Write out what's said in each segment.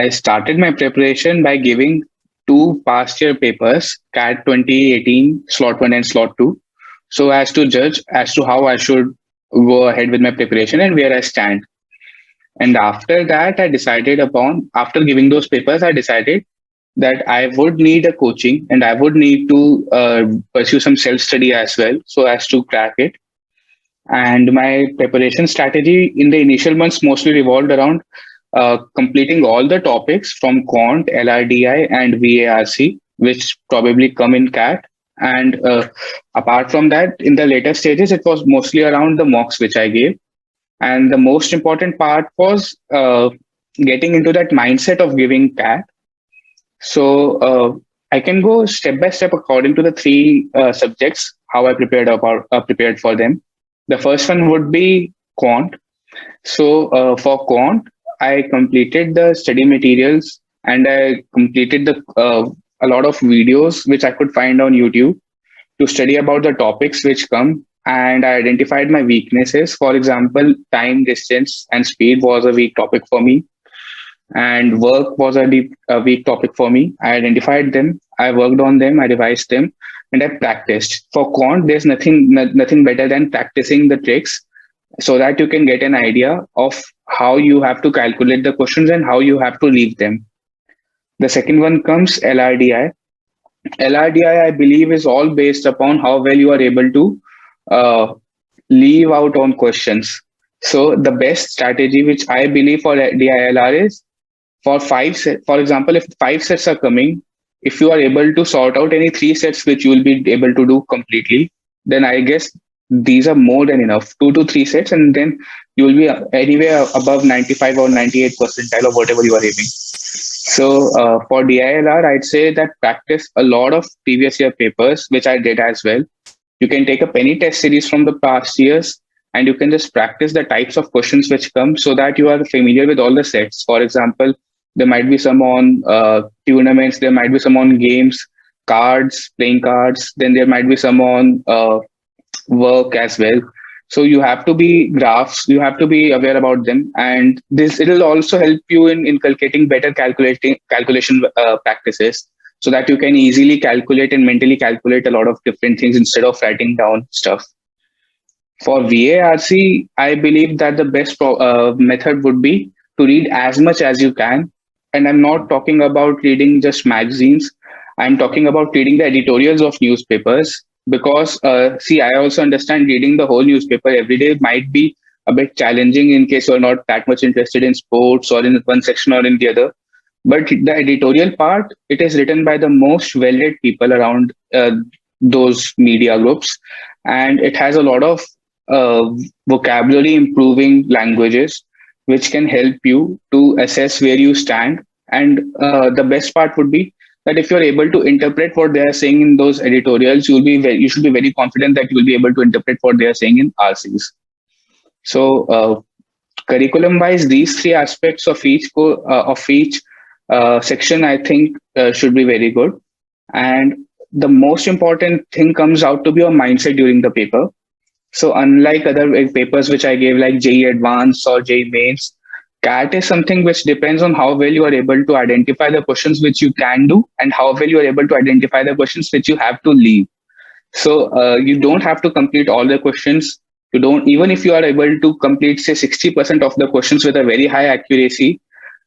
I started my preparation by giving two past year papers, CAT 2018, slot 1 and slot 2, so as to judge as to how I should go ahead with my preparation and where I stand. And after that, after giving those papers, I decided that I would need a coaching and I would need to pursue some self study as well so as to crack it. And my preparation strategy in the initial months mostly revolved around completing all the topics from Quant, LRDI, and VARC, which probably come in CAT. And apart from that, in the later stages, it was mostly around the mocks which I gave. And the most important part was getting into that mindset of giving CAT. So I can go step by step according to the three subjects how I prepared for them. The first one would be quant. So for quant, I completed the study materials and I completed the a lot of videos which I could find on YouTube to study about the topics which come. And I identified my weaknesses. For example, time, distance, and speed was a weak topic for me, and work was a weak topic for me. I identified them, I worked on them, I revised them, and I practiced. For quant, there's nothing better than practicing the tricks so that you can get an idea of how you have to calculate the questions and how you have to leave them. The second one comes LRDI. LRDI, I believe, is all based upon how well you are able to uh, leave out on questions. So the best strategy, which I believe for DILR, is for for example, if five sets are coming, if you are able to sort out any three sets which you will be able to do completely, then I guess these are more than enough, 2 to 3 sets, and then you will be anywhere above 95 or 98 percentile of whatever you are aiming. So for DILR, I'd say that practice a lot of previous year papers, which I did as well. You can take a penny test series from the past years and you can just practice the types of questions which come so that you are familiar with all the sets. For example, there might be some on tournaments, there might be some on games, cards, playing cards, then there might be some on work as well. So you have to be graphs, you have to be aware about them. And this, it will also help you in inculcating better calculation practices so that you can easily calculate and mentally calculate a lot of different things instead of writing down stuff. For VARC, I believe that the best method would be to read as much as you can. And I'm not talking about reading just magazines. I'm talking about reading the editorials of newspapers because, see, I also understand reading the whole newspaper every day might be a bit challenging in case you're not that much interested in sports or in one section or in the other. But the editorial part, it is written by the most well-read people around those media groups. And it has a lot of uh, vocabulary improving languages which can help you to assess where you stand. And the best part would be that if you're able to interpret what they are saying in those editorials, you should be very confident that you will be able to interpret what they are saying in RCs. So curriculum wise, these three aspects of each section, I think, should be very good. And the most important thing comes out to be your mindset during the paper. So unlike other papers which I gave like JE Advanced or JE Mains, CAT is something which depends on how well you are able to identify the questions which you can do and how well you are able to identify the questions which you have to leave. So you don't have to complete all the questions. You don't, even if you are able to complete say 60% of the questions with a very high accuracy,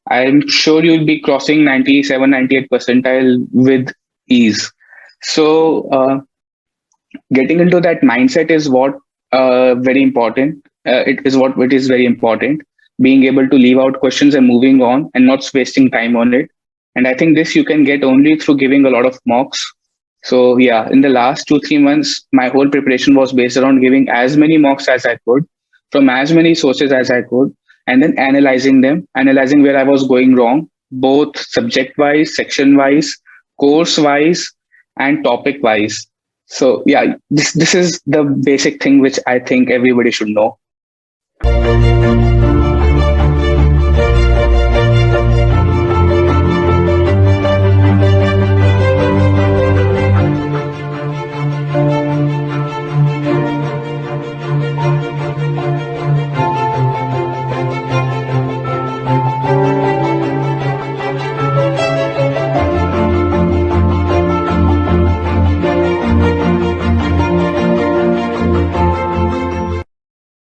I'm sure you'll be crossing 97, 98 percentile with ease. So getting into that mindset is what very important. It is very important. Being able to leave out questions and moving on and not wasting time on it. And I think this you can get only through giving a lot of mocks. So yeah, in the last 2 3 months, my whole preparation was based around giving as many mocks as I could from as many sources as I could, and then analyzing them, analyzing where I was going wrong, both subject wise, section wise, course wise, and topic wise. So yeah, this is the basic thing which I think everybody should know.